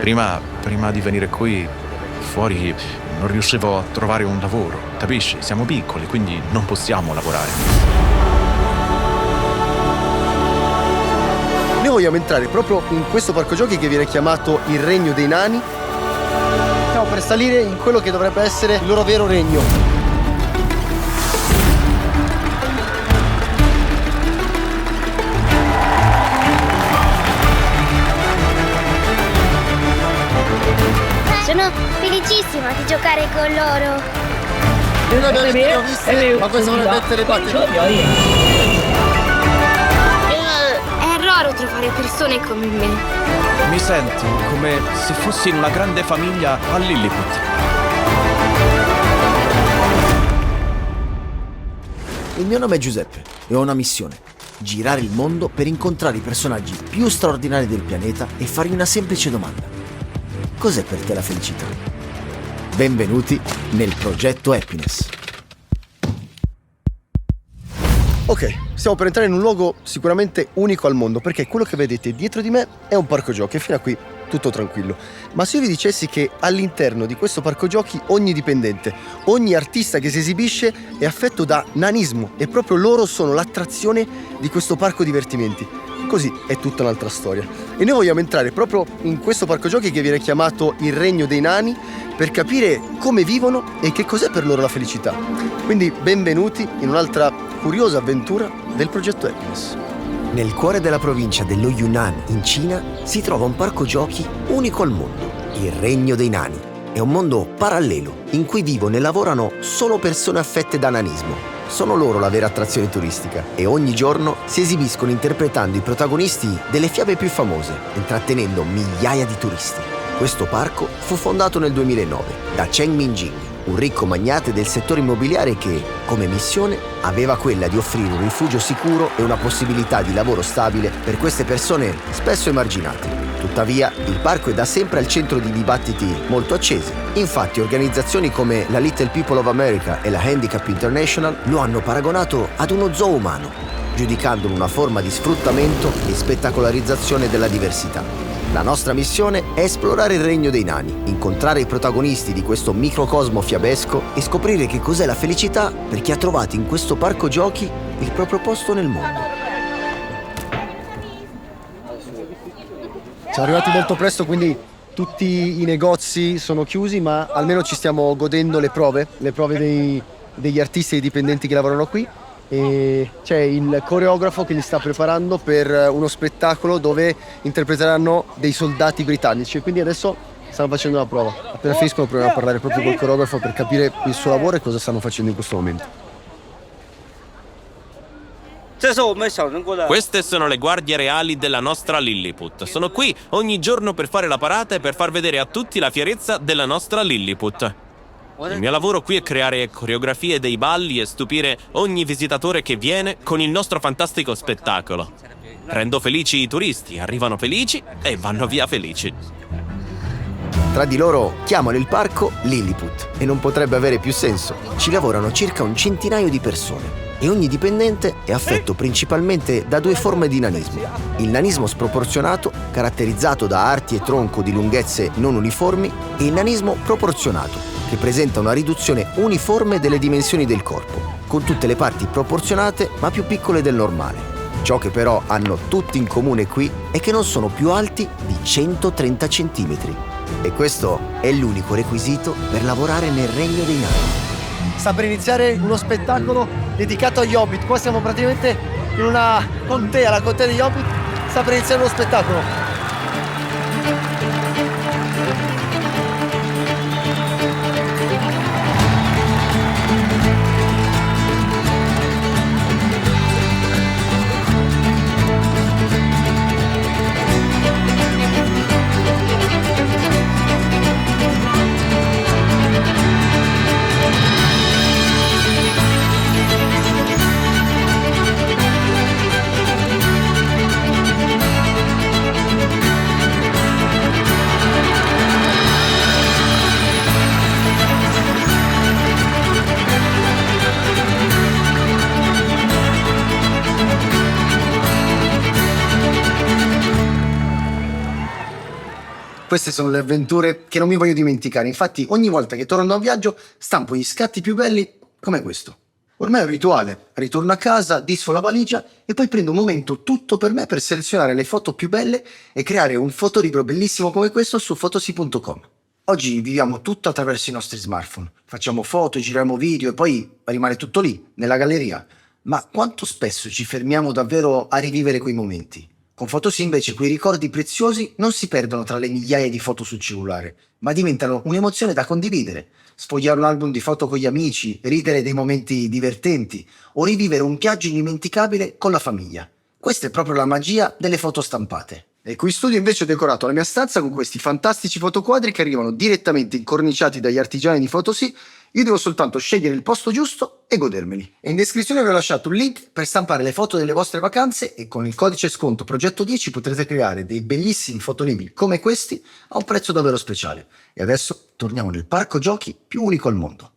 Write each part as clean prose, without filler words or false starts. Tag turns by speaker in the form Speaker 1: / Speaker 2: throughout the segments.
Speaker 1: Prima di venire qui, fuori, non riuscivo a trovare un lavoro, capisci? Siamo piccoli, quindi non possiamo lavorare.
Speaker 2: Noi vogliamo entrare proprio in questo parco giochi che viene chiamato il Regno dei Nani. Stiamo per salire in quello che dovrebbe essere il loro vero regno.
Speaker 3: Sono felicissima di giocare con loro.
Speaker 2: Non abbiamo viste, ma cosa vuole mettere batte?
Speaker 3: È raro trovare persone come me.
Speaker 1: Mi sento come se fossi in una grande famiglia a Lilliput.
Speaker 4: Il mio nome è Giuseppe e ho una missione: girare il mondo per incontrare i personaggi più straordinari del pianeta e fargli una semplice domanda: cos'è per te la felicità? Benvenuti nel progetto Happiness.
Speaker 2: Ok, stiamo per entrare in un luogo sicuramente unico al mondo, perché quello che vedete dietro di me è un parco giochi e fino a qui tutto tranquillo. Ma se io vi dicessi che all'interno di questo parco giochi ogni dipendente, ogni artista che si esibisce è affetto da nanismo e proprio loro sono l'attrazione di questo parco divertimenti, così è tutta un'altra storia. E noi vogliamo entrare proprio in questo parco giochi che viene chiamato il Regno dei Nani per capire come vivono e che cos'è per loro la felicità. Quindi benvenuti in un'altra curiosa avventura del progetto Happiness.
Speaker 4: Nel cuore della provincia dello Yunnan, in Cina, si trova un parco giochi unico al mondo, il Regno dei Nani. È un mondo parallelo in cui vivono e lavorano solo persone affette da nanismo. Sono loro la vera attrazione turistica e ogni giorno si esibiscono interpretando i protagonisti delle fiabe più famose, intrattenendo migliaia di turisti. Questo parco fu fondato nel 2009 da Cheng Minjing, un ricco magnate del settore immobiliare che, come missione, aveva quella di offrire un rifugio sicuro e una possibilità di lavoro stabile per queste persone spesso emarginate. Tuttavia, il parco è da sempre al centro di dibattiti molto accesi. Infatti, organizzazioni come la Little People of America e la Handicap International lo hanno paragonato ad uno zoo umano, giudicandolo una forma di sfruttamento e spettacolarizzazione della diversità. La nostra missione è esplorare il Regno dei Nani, incontrare i protagonisti di questo microcosmo fiabesco e scoprire che cos'è la felicità per chi ha trovato in questo parco giochi il proprio posto nel mondo.
Speaker 2: Siamo arrivati molto presto, quindi tutti i negozi sono chiusi, ma almeno ci stiamo godendo le prove degli artisti e dei dipendenti che lavorano qui. E c'è il coreografo che li sta preparando per uno spettacolo dove interpreteranno dei soldati britannici e quindi adesso stanno facendo una prova. Appena finiscono proviamo a parlare proprio col coreografo per capire il suo lavoro e cosa stanno facendo in questo momento.
Speaker 5: Queste sono le guardie reali della nostra Lilliput. Sono qui ogni giorno per fare la parata e per far vedere a tutti la fierezza della nostra Lilliput. Il mio lavoro qui è creare coreografie dei balli e stupire ogni visitatore che viene con il nostro fantastico spettacolo. Rendo felici i turisti, arrivano felici e vanno via felici.
Speaker 4: Tra di loro chiamano il parco Lilliput e non potrebbe avere più senso. Ci lavorano circa un centinaio di persone e ogni dipendente è affetto principalmente da due forme di nanismo. Il nanismo sproporzionato, caratterizzato da arti e tronco di lunghezze non uniformi, e il nanismo proporzionato, che presenta una riduzione uniforme delle dimensioni del corpo, con tutte le parti proporzionate ma più piccole del normale. Ciò che però hanno tutti in comune qui è che non sono più alti di 130 centimetri. E questo è l'unico requisito per lavorare nel Regno dei Nani.
Speaker 2: Sta per iniziare uno spettacolo dedicato agli Hobbit. Qua siamo praticamente in una contea, la contea degli Hobbit. Sta per iniziare uno spettacolo. Queste sono le avventure che non mi voglio dimenticare. Infatti, ogni volta che torno da un viaggio, stampo gli scatti più belli come questo. Ormai è un rituale. Ritorno a casa, disfo la valigia e poi prendo un momento tutto per me per selezionare le foto più belle e creare un fotoribro bellissimo come questo su fotosi.com. Oggi viviamo tutto attraverso i nostri smartphone. Facciamo foto, giriamo video e poi rimane tutto lì, nella galleria. Ma quanto spesso ci fermiamo davvero a rivivere quei momenti? Con Fotosi invece quei ricordi preziosi non si perdono tra le migliaia di foto sul cellulare, ma diventano un'emozione da condividere. Sfogliare un album di foto con gli amici, ridere dei momenti divertenti o rivivere un viaggio indimenticabile con la famiglia. Questa è proprio la magia delle foto stampate. E qui in studio invece ho decorato la mia stanza con questi fantastici fotoquadri che arrivano direttamente incorniciati dagli artigiani di Fotosi. Io devo soltanto scegliere il posto giusto e godermeli. E in descrizione vi ho lasciato un link per stampare le foto delle vostre vacanze e con il codice sconto Progetto 10 potrete creare dei bellissimi fotolibri come questi a un prezzo davvero speciale. E adesso torniamo nel parco giochi più unico al mondo.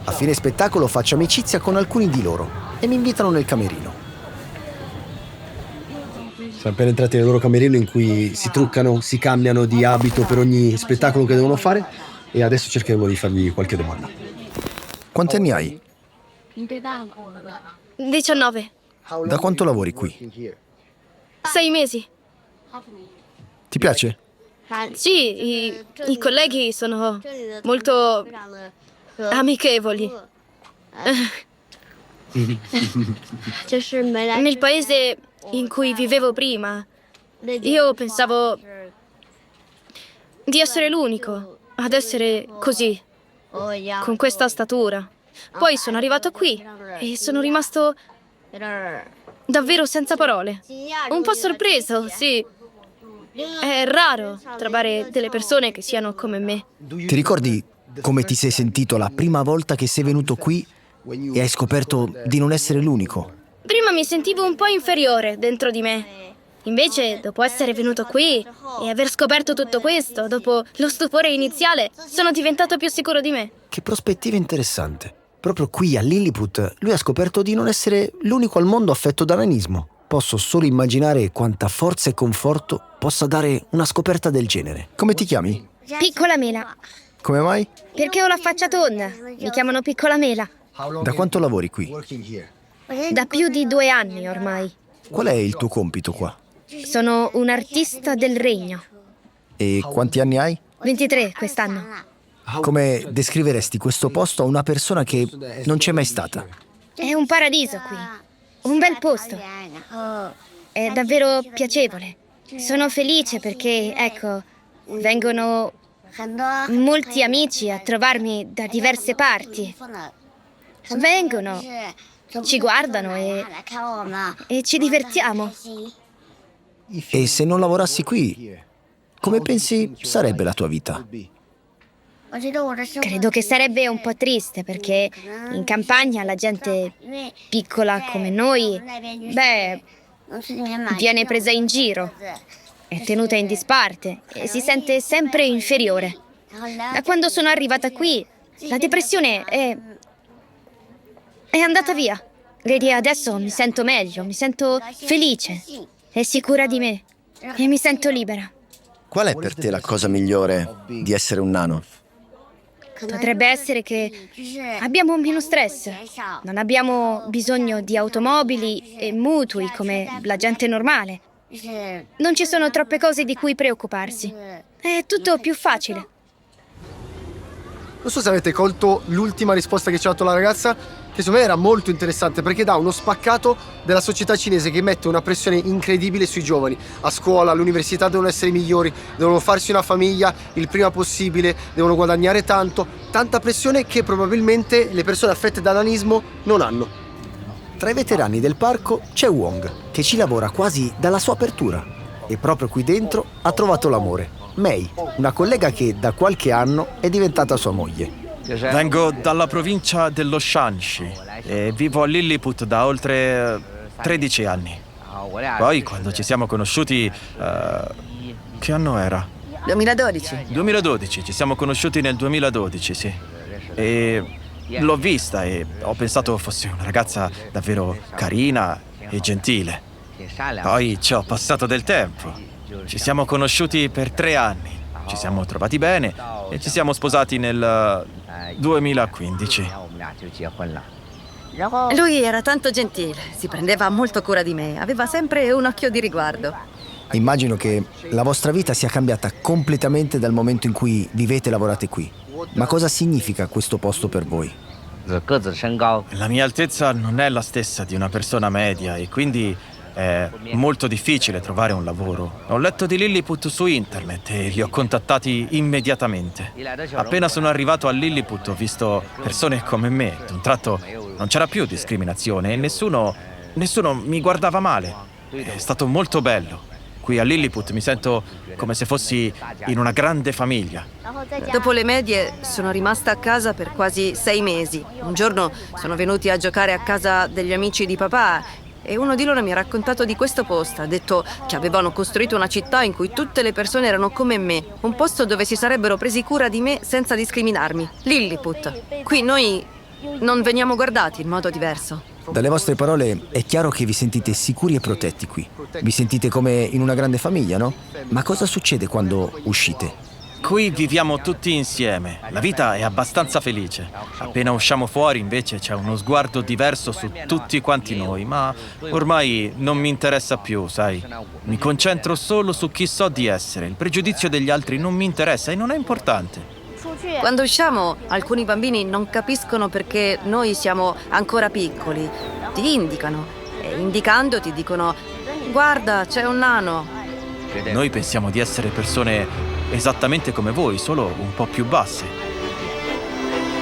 Speaker 4: A fine spettacolo faccio amicizia con alcuni di loro e mi invitano nel camerino.
Speaker 2: Siamo appena entrati nel loro camerino in cui si truccano, si cambiano di abito per ogni spettacolo che devono fare e adesso cercheremo di fargli qualche domanda.
Speaker 4: Quanti anni hai?
Speaker 3: 19.
Speaker 4: Da quanto lavori qui?
Speaker 3: 6 mesi.
Speaker 4: Ti piace?
Speaker 3: Sì, i colleghi sono molto amichevoli. Nel paese in cui vivevo prima, io pensavo di essere l'unico ad essere così, con questa statura. Poi sono arrivato qui e sono rimasto davvero senza parole. Un po' sorpreso, sì. È raro trovare delle persone che siano come me.
Speaker 4: Ti ricordi come ti sei sentito la prima volta che sei venuto qui e hai scoperto di non essere l'unico?
Speaker 3: Prima mi sentivo un po' inferiore dentro di me. Invece, dopo essere venuto qui e aver scoperto tutto questo, dopo lo stupore iniziale, sono diventato più sicuro di me.
Speaker 4: Che prospettiva interessante. Proprio qui a Lilliput lui ha scoperto di non essere l'unico al mondo affetto da nanismo. Posso solo immaginare quanta forza e conforto possa dare una scoperta del genere. Come ti chiami?
Speaker 3: Piccola Mela.
Speaker 4: Come mai?
Speaker 3: Perché ho la faccia tonda. Mi chiamano Piccola Mela.
Speaker 4: Da quanto lavori qui?
Speaker 3: Da più di 2 anni ormai.
Speaker 4: Qual è il tuo compito qua?
Speaker 3: Sono un artista del regno.
Speaker 4: E quanti anni hai?
Speaker 3: 23 quest'anno.
Speaker 4: Come descriveresti questo posto a una persona che non c'è mai stata?
Speaker 3: È un paradiso qui. Un bel posto. È davvero piacevole. Sono felice perché, ecco, vengono molti amici a trovarmi da diverse parti. Vengono, ci guardano e ci divertiamo.
Speaker 4: E se non lavorassi qui, come pensi sarebbe la tua vita?
Speaker 3: Credo che sarebbe un po' triste perché in campagna la gente piccola come noi, viene presa in giro, è tenuta in disparte e si sente sempre inferiore. Da quando sono arrivata qui, la depressione è andata via. Vedi, adesso mi sento meglio, mi sento felice e sicura di me e mi sento libera.
Speaker 4: Qual è per te la cosa migliore di essere un nano?
Speaker 3: Potrebbe essere che abbiamo meno stress, non abbiamo bisogno di automobili e mutui come la gente normale. Non ci sono troppe cose di cui preoccuparsi. È tutto più facile.
Speaker 2: Non so se avete colto l'ultima risposta che ci ha dato la ragazza, che secondo me era molto interessante perché dà uno spaccato della società cinese che mette una pressione incredibile sui giovani. A scuola, all'università devono essere i migliori, devono farsi una famiglia il prima possibile, devono guadagnare tanto, tanta pressione che probabilmente le persone affette da nanismo non hanno.
Speaker 4: Tra i veterani del parco c'è Wong, che ci lavora quasi dalla sua apertura. E proprio qui dentro ha trovato l'amore. Mei, una collega che da qualche anno è diventata sua moglie.
Speaker 1: Vengo dalla provincia dello Shanxi e vivo a Lilliput da oltre 13 anni. Poi, quando ci siamo conosciuti, che anno era?
Speaker 6: 2012.
Speaker 1: 2012, ci siamo conosciuti nel 2012, sì. E l'ho vista e ho pensato fosse una ragazza davvero carina e gentile. Poi ci ho passato del tempo. Ci siamo conosciuti per 3 anni ci siamo trovati bene e ci siamo sposati nel 2015.
Speaker 6: Lui era tanto gentile, si prendeva molto cura di me, aveva sempre un occhio di riguardo.
Speaker 4: Immagino che la vostra vita sia cambiata completamente dal momento in cui vivete e lavorate qui. Ma cosa significa questo posto per voi?
Speaker 1: La mia altezza non è la stessa di una persona media e quindi è molto difficile trovare un lavoro. Ho letto di Lilliput su internet e li ho contattati immediatamente. Appena sono arrivato a Lilliput ho visto persone come me. D'un tratto non c'era più discriminazione e nessuno mi guardava male. È stato molto bello. Qui a Lilliput mi sento come se fossi in una grande famiglia.
Speaker 6: Dopo le medie sono rimasta a casa per quasi 6 mesi. Un giorno sono venuti a giocare a casa degli amici di papà e uno di loro mi ha raccontato di questo posto. Ha detto che avevano costruito una città in cui tutte le persone erano come me. Un posto dove si sarebbero presi cura di me senza discriminarmi. Lilliput. Qui noi non veniamo guardati in modo diverso.
Speaker 4: Dalle vostre parole è chiaro che vi sentite sicuri e protetti qui. Vi sentite come in una grande famiglia, no? Ma cosa succede quando uscite?
Speaker 1: Qui viviamo tutti insieme. La vita è abbastanza felice. Appena usciamo fuori, invece, c'è uno sguardo diverso su tutti quanti noi, ma ormai non mi interessa più, sai? Mi concentro solo su chi so di essere. Il pregiudizio degli altri non mi interessa e non è importante.
Speaker 6: Quando usciamo, alcuni bambini non capiscono perché noi siamo ancora piccoli. Ti indicano e indicandoti dicono: guarda, c'è un nano.
Speaker 1: Noi pensiamo di essere persone esattamente come voi, solo un po' più basse.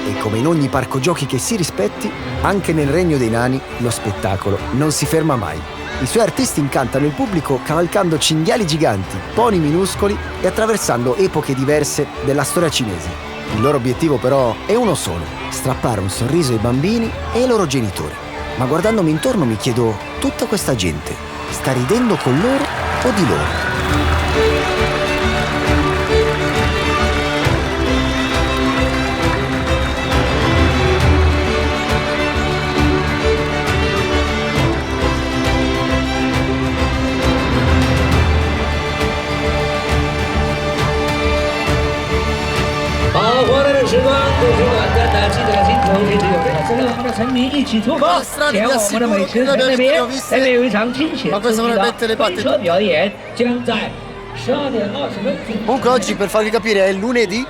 Speaker 4: E come in ogni parco giochi che si rispetti, anche nel Regno dei Nani lo spettacolo non si ferma mai. I suoi artisti incantano il pubblico cavalcando cinghiali giganti, pony minuscoli e attraversando epoche diverse della storia cinese. Il loro obiettivo però è uno solo: strappare un sorriso ai bambini e ai loro genitori. Ma guardandomi intorno mi chiedo, tutta questa gente sta ridendo con loro o di loro?
Speaker 2: Comunque oggi, per farvi capire, è lunedì,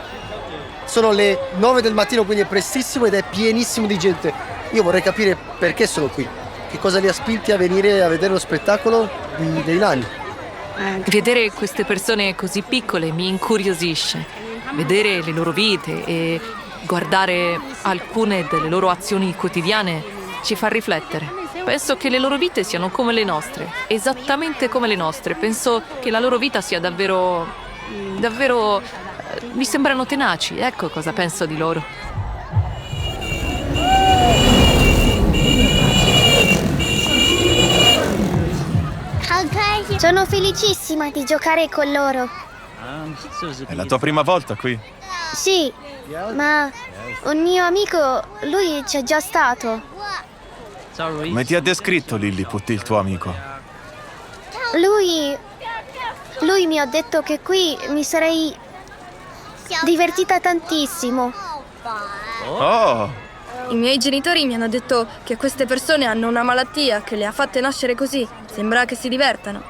Speaker 2: sono le 9 del mattino, quindi è prestissimo ed è pienissimo di gente. Io vorrei capire perché sono qui. Che cosa li ha spinti a venire a vedere lo spettacolo dei nani?
Speaker 7: Vedere queste persone così piccole mi incuriosisce. Vedere le loro vite e guardare alcune delle loro azioni quotidiane ci fa riflettere. Penso che le loro vite siano come le nostre, esattamente come le nostre. Penso che la loro vita sia davvero mi sembrano tenaci. Ecco cosa penso di loro.
Speaker 8: Sono felicissima di giocare con loro.
Speaker 1: È la tua prima volta qui?
Speaker 8: Sì, ma un mio amico, lui c'è già stato.
Speaker 1: Come ti ha descritto Lilliput, il tuo amico?
Speaker 8: Lui mi ha detto che qui mi sarei divertita tantissimo.
Speaker 1: Oh!
Speaker 3: I miei genitori mi hanno detto che queste persone hanno una malattia che le ha fatte nascere così. Sembra che si divertano.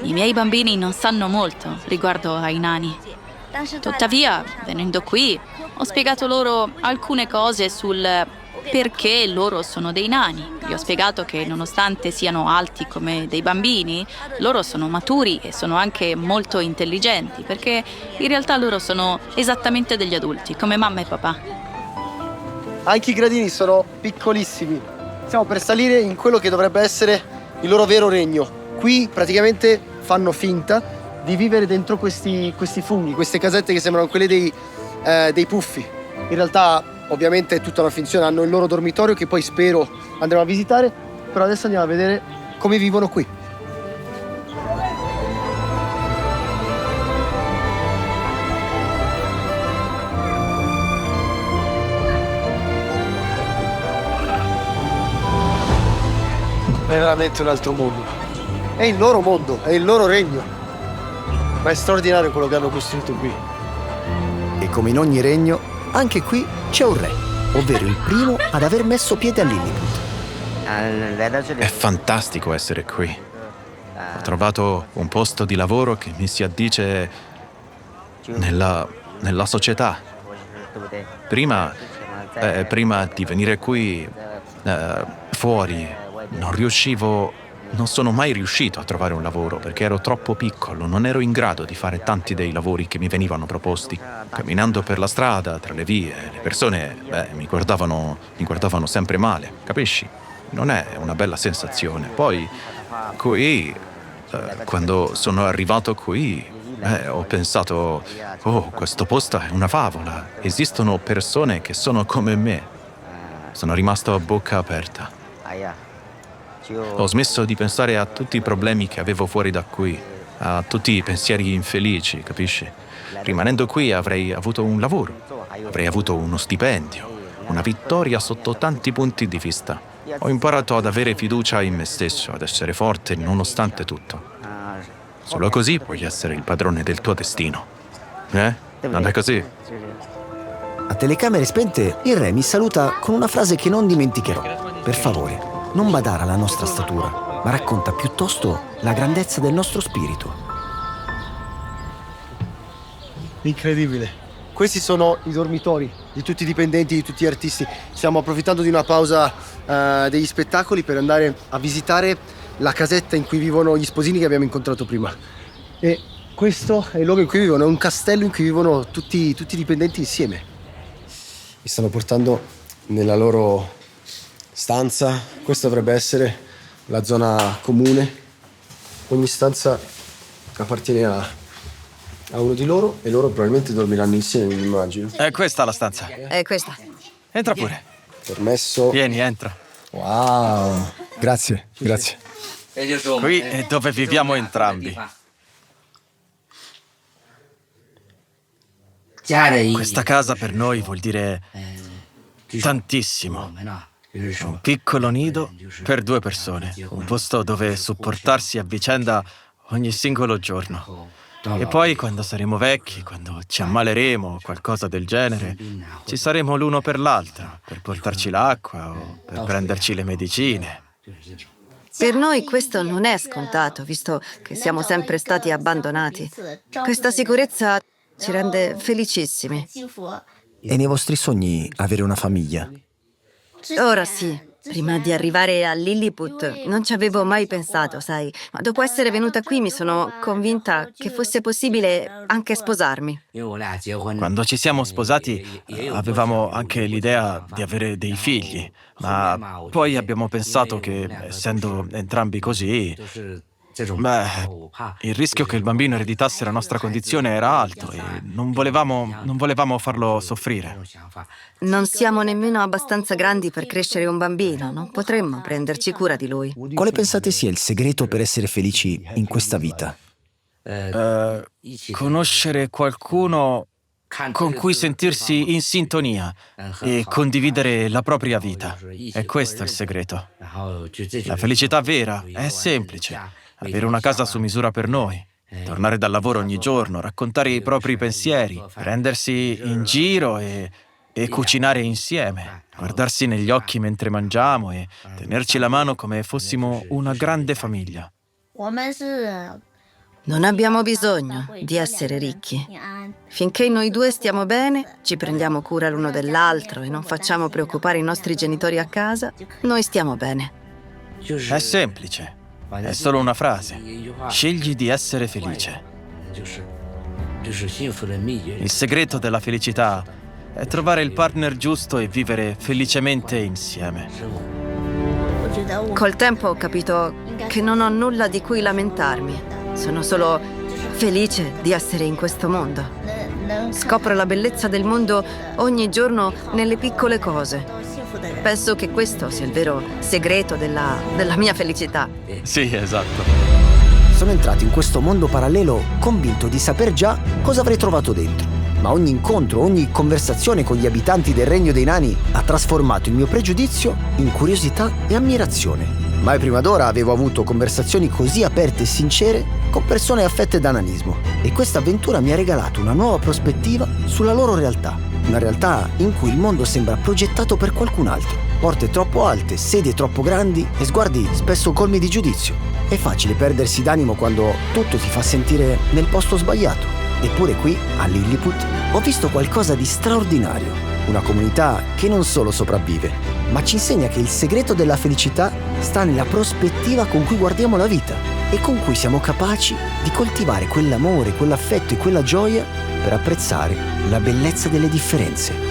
Speaker 9: I miei bambini non sanno molto riguardo ai nani. Tuttavia, venendo qui, ho spiegato loro alcune cose sul perché loro sono dei nani. Gli ho spiegato che nonostante siano alti come dei bambini, loro sono maturi e sono anche molto intelligenti, perché in realtà loro sono esattamente degli adulti, come mamma e papà.
Speaker 2: Anche i gradini sono piccolissimi. Stiamo per salire in quello che dovrebbe essere il loro vero regno. Qui praticamente fanno finta di vivere dentro questi funghi, queste casette che sembrano quelle dei puffi. In realtà ovviamente è tutta una finzione, hanno il loro dormitorio che poi spero andremo a visitare, però adesso andiamo a vedere come vivono qui. È veramente un altro mondo. È il loro mondo, è il loro regno. Ma è straordinario quello che hanno costruito qui.
Speaker 4: E come in ogni regno, anche qui c'è un re, ovvero il primo ad aver messo piede a Lilliput.
Speaker 1: È fantastico essere qui. Ho trovato un posto di lavoro che mi si addice nella società. Prima di venire qui fuori non sono mai riuscito a trovare un lavoro perché ero troppo piccolo, non ero in grado di fare tanti dei lavori che mi venivano proposti. Camminando per la strada, tra le vie, le persone mi guardavano sempre male, capisci? Non è una bella sensazione. Poi qui, quando sono arrivato qui, ho pensato, questo posto è una favola, esistono persone che sono come me. Sono rimasto a bocca aperta. Ho smesso di pensare a tutti i problemi che avevo fuori da qui, a tutti i pensieri infelici, capisci? Rimanendo qui avrei avuto un lavoro, avrei avuto uno stipendio, una vittoria sotto tanti punti di vista. Ho imparato ad avere fiducia in me stesso, ad essere forte nonostante tutto. Solo così puoi essere il padrone del tuo destino. Non è così?
Speaker 4: A telecamere spente, il re mi saluta con una frase che non dimenticherò. Per favore, non badare alla nostra statura, ma racconta piuttosto la grandezza del nostro spirito.
Speaker 2: Incredibile. Questi sono i dormitori di tutti i dipendenti, di tutti gli artisti. Stiamo approfittando di una pausa degli spettacoli per andare a visitare la casetta in cui vivono gli sposini che abbiamo incontrato prima. E questo è il luogo in cui vivono, è un castello in cui vivono tutti i dipendenti insieme. Mi stanno portando nella loro stanza. Questa dovrebbe essere la zona comune. Ogni stanza appartiene a uno di loro e loro probabilmente dormiranno insieme, mi immagino.
Speaker 1: È questa la stanza.
Speaker 6: È questa.
Speaker 1: Entra pure.
Speaker 2: Permesso.
Speaker 1: Vieni, entra.
Speaker 2: Wow. Grazie.
Speaker 1: Qui è dove viviamo entrambi. Questa casa per noi vuol dire tantissimo. Un piccolo nido per 2 persone, un posto dove supportarsi a vicenda ogni singolo giorno. E poi quando saremo vecchi, quando ci ammaleremo o qualcosa del genere, ci saremo l'uno per l'altro, per portarci l'acqua o per prenderci le medicine.
Speaker 6: Per noi questo non è scontato, visto che siamo sempre stati abbandonati. Questa sicurezza ci rende felicissimi.
Speaker 4: È nei vostri sogni avere una famiglia?
Speaker 6: Ora sì. Prima di arrivare a Lilliput non ci avevo mai pensato, sai, ma dopo essere venuta qui mi sono convinta che fosse possibile anche sposarmi.
Speaker 1: Quando ci siamo sposati avevamo anche l'idea di avere dei figli, ma poi abbiamo pensato che, essendo entrambi così, il rischio che il bambino ereditasse la nostra condizione era alto e non volevamo farlo soffrire.
Speaker 6: Non siamo nemmeno abbastanza grandi per crescere un bambino, non potremmo prenderci cura di lui.
Speaker 4: Quale pensate sia il segreto per essere felici in questa vita?
Speaker 1: Conoscere qualcuno con cui sentirsi in sintonia e condividere la propria vita. È questo il segreto. La felicità vera è semplice. Avere una casa su misura per noi, tornare dal lavoro ogni giorno, raccontare i propri pensieri, prendersi in giro e cucinare insieme, guardarsi negli occhi mentre mangiamo e tenerci la mano come fossimo una grande famiglia.
Speaker 6: Non abbiamo bisogno di essere ricchi. Finché noi due stiamo bene, ci prendiamo cura l'uno dell'altro e non facciamo preoccupare i nostri genitori a casa, noi stiamo bene.
Speaker 1: È semplice. È solo una frase. Scegli di essere felice. Il segreto della felicità è trovare il partner giusto e vivere felicemente insieme.
Speaker 6: Col tempo ho capito che non ho nulla di cui lamentarmi. Sono solo felice di essere in questo mondo. Scopro la bellezza del mondo ogni giorno nelle piccole cose. Penso che questo sia il vero segreto della mia felicità.
Speaker 1: Sì, esatto.
Speaker 4: Sono entrato in questo mondo parallelo convinto di saper già cosa avrei trovato dentro. Ma ogni incontro, ogni conversazione con gli abitanti del Regno dei Nani ha trasformato il mio pregiudizio in curiosità e ammirazione. Mai prima d'ora avevo avuto conversazioni così aperte e sincere con persone affette da nanismo e questa avventura mi ha regalato una nuova prospettiva sulla loro realtà. Una realtà in cui il mondo sembra progettato per qualcun altro. Porte troppo alte, sedie troppo grandi e sguardi spesso colmi di giudizio. È facile perdersi d'animo quando tutto ti fa sentire nel posto sbagliato. Eppure qui, a Lilliput, ho visto qualcosa di straordinario. Una comunità che non solo sopravvive, ma ci insegna che il segreto della felicità sta nella prospettiva con cui guardiamo la vita e con cui siamo capaci di coltivare quell'amore, quell'affetto e quella gioia per apprezzare la bellezza delle differenze.